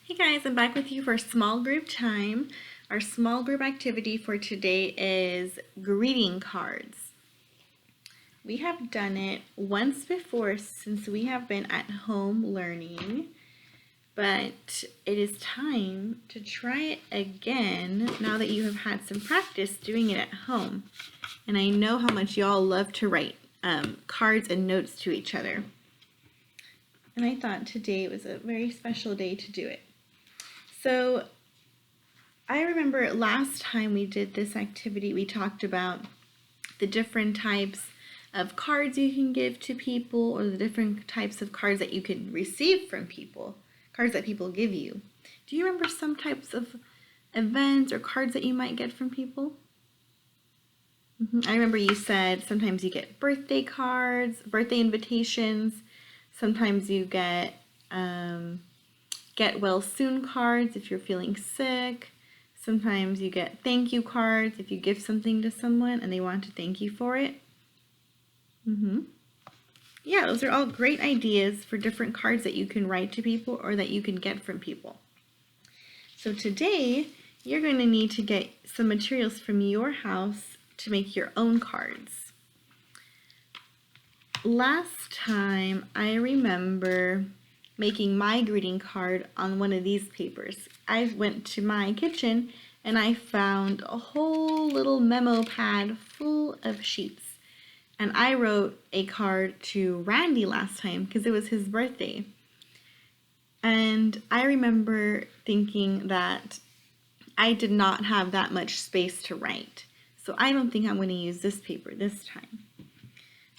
Hey guys, I'm back with you for small group time. Our small group activity for today is greeting cards. We have done it once before since we have been at home learning, but it is time to try it again now that you have had some practice doing it at home. And I know how much y'all love to write cards and notes to each other. And I thought today was a very special day to do it. So I remember last time we did this activity, we talked about the different types of cards you can give to people, or the different types of cards that you can receive from people, cards that people give you. Do you remember some types of events or cards that you might get from people? I remember you said sometimes you get birthday cards, birthday invitations. Sometimes you get well soon cards if you're feeling sick. Sometimes you get thank you cards if you give something to someone and they want to thank you for it. Yeah, those are all great ideas for different cards that you can write to people or that you can get from people. So today, you're going to need to get some materials from your house to make your own cards. Last time, I remember making my greeting card on one of these papers. I went to my kitchen and I found a whole little memo pad full of sheets. And I wrote a card to Randy last time because it was his birthday. And I remember thinking that I did not have that much space to write. So I don't think I'm going to use this paper this time.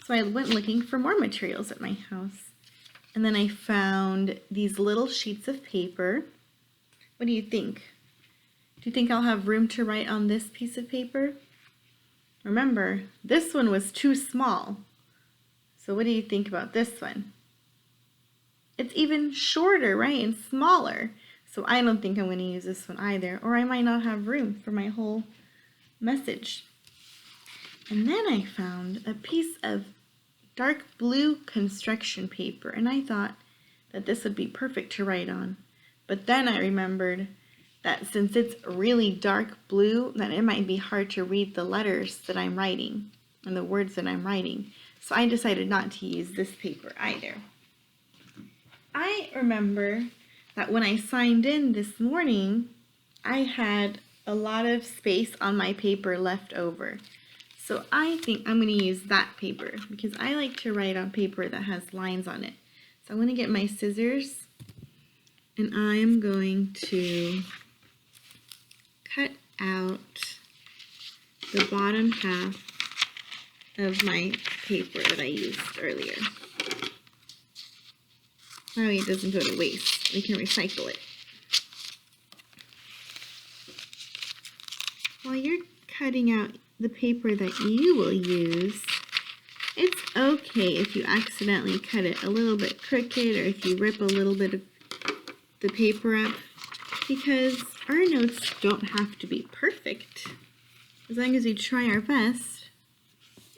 So I went looking for more materials at my house. And then I found these little sheets of paper. What do you think? Do you think I'll have room to write on this piece of paper? Remember, this one was too small. So what do you think about this one? It's even shorter, right? And smaller. So I don't think I'm going to use this one either. Or I might not have room for my whole message. And then I found a piece of dark blue construction paper, and I thought that this would be perfect to write on. But then I remembered that since it's really dark blue, that it might be hard to read the letters that I'm writing and the words that I'm writing. So I decided not to use this paper either. I remember that when I signed in this morning, I had a lot of space on my paper left over. So I think I'm going to use that paper because I like to write on paper that has lines on it. So I'm going to get my scissors and I'm going to cut out the bottom half of my paper that I used earlier. That way it doesn't go to waste. We can recycle it. While you're cutting out the paper that you will use, it's okay if you accidentally cut it a little bit crooked or if you rip a little bit of the paper up, because our notes don't have to be perfect as long as we try our best.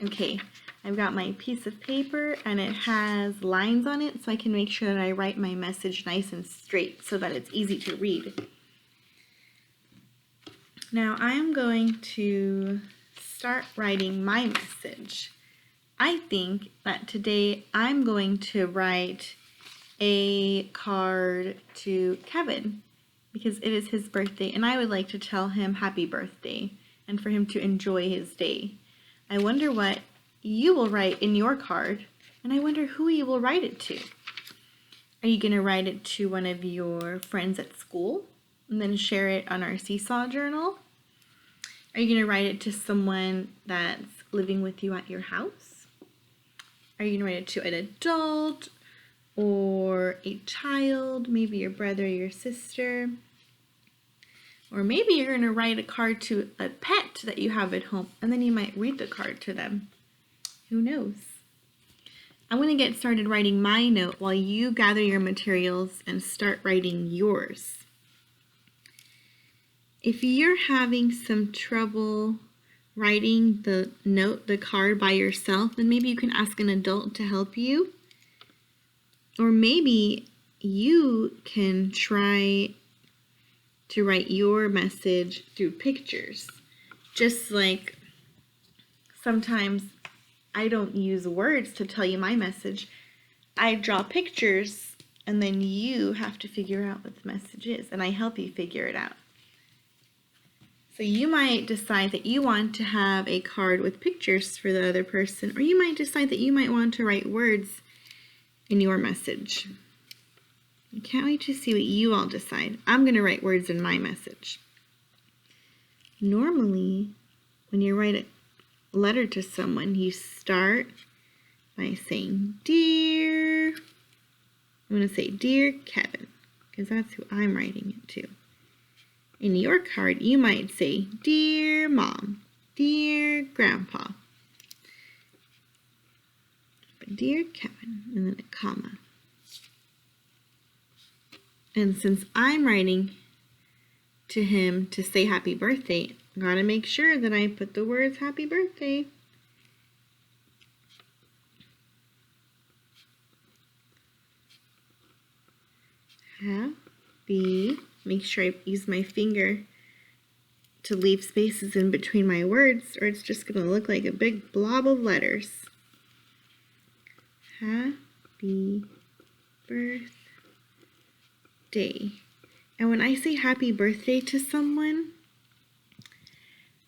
Okay, I've got my piece of paper and it has lines on it so I can make sure that I write my message nice and straight so that it's easy to read. Now I am going to start writing my message. I think that today I'm going to write a card to Kevin because it is his birthday and I would like to tell him happy birthday and for him to enjoy his day. I wonder what you will write in your card, and I wonder who you will write it to. Are you going to write it to one of your friends at school and then share it on our Seesaw journal? Are you going to write it to someone that's living with you at your house? Are you going to write it to an adult or a child, maybe your brother or your sister? Or maybe you're going to write a card to a pet that you have at home, and then you might read the card to them. Who knows? I'm going to get started writing my note while you gather your materials and start writing yours. If you're having some trouble writing the note, the card by yourself, then maybe you can ask an adult to help you. Or maybe you can try to write your message through pictures. Just like sometimes I don't use words to tell you my message. I draw pictures and then you have to figure out what the message is, and I help you figure it out. So you might decide that you want to have a card with pictures for the other person, or you might decide that you might want to write words in your message. I can't wait to see what you all decide. I'm going to write words in my message. Normally, when you write a letter to someone, you start by saying, Dear, I'm going to say, Dear Kevin, because that's who I'm writing it to. In your card, you might say, Dear Mom, Dear Grandpa. But Dear Kevin, and then a comma. And since I'm writing to him to say happy birthday, I gotta make sure that I put the words happy birthday. Happy. Make sure I use my finger to leave spaces in between my words, or it's just going to look like a big blob of letters. Happy birthday. And when I say happy birthday to someone,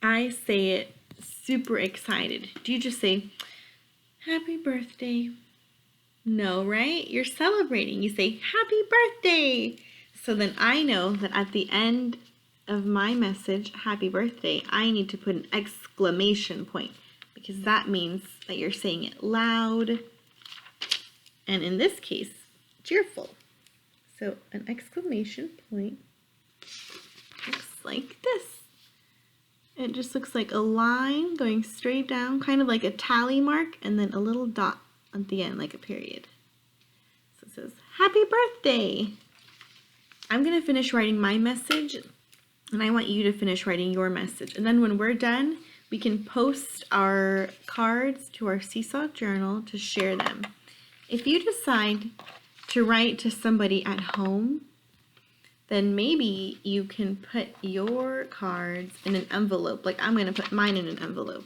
I say it super excited. Do you just say, happy birthday? No, right? You're celebrating. You say, happy birthday. So then I know that at the end of my message, happy birthday, I need to put an exclamation point, because that means that you're saying it loud, and in this case, cheerful. So an exclamation point looks like this. It just looks like a line going straight down, kind of like a tally mark, and then a little dot at the end, like a period. So it says, happy birthday. I'm going to finish writing my message, and I want you to finish writing your message. And then when we're done, we can post our cards to our Seesaw Journal to share them. If you decide to write to somebody at home, then maybe you can put your cards in an envelope. Like I'm going to put mine in an envelope.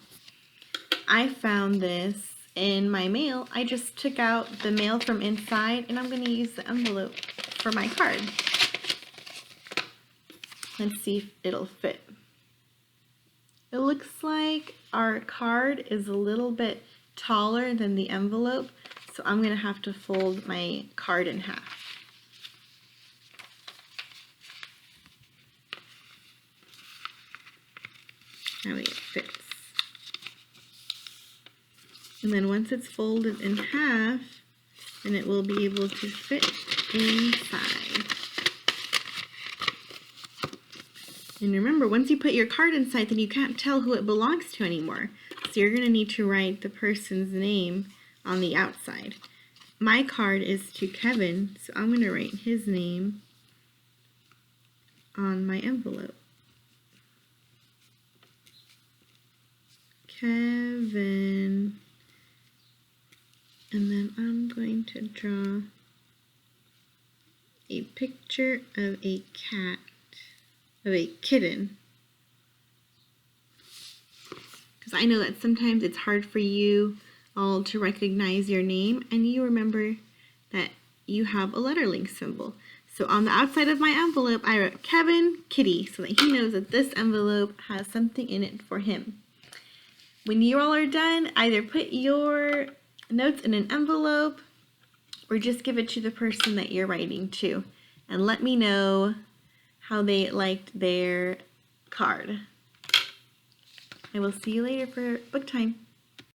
I found this in my mail. I just took out the mail from inside, and I'm going to use the envelope for my card. Let's see if it'll fit. It looks like our card is a little bit taller than the envelope, so I'm going to have to fold my card in half. That way it fits. And then once it's folded in half, then it will be able to fit inside. And remember, once you put your card inside, then you can't tell who it belongs to anymore. So you're going to need to write the person's name on the outside. My card is to Kevin, so I'm going to write his name on my envelope. Kevin. And then I'm going to draw a picture of a cat. Of a kitten, because I know that sometimes it's hard for you all to recognize your name, and you remember that you have a letter link symbol. So on the outside of my envelope, I wrote Kevin Kitty, so that he knows that this envelope has something in it for him. When you all are done, either put your notes in an envelope or just give it to the person that you're writing to, and let me know how they liked their card. I will see you later for book time.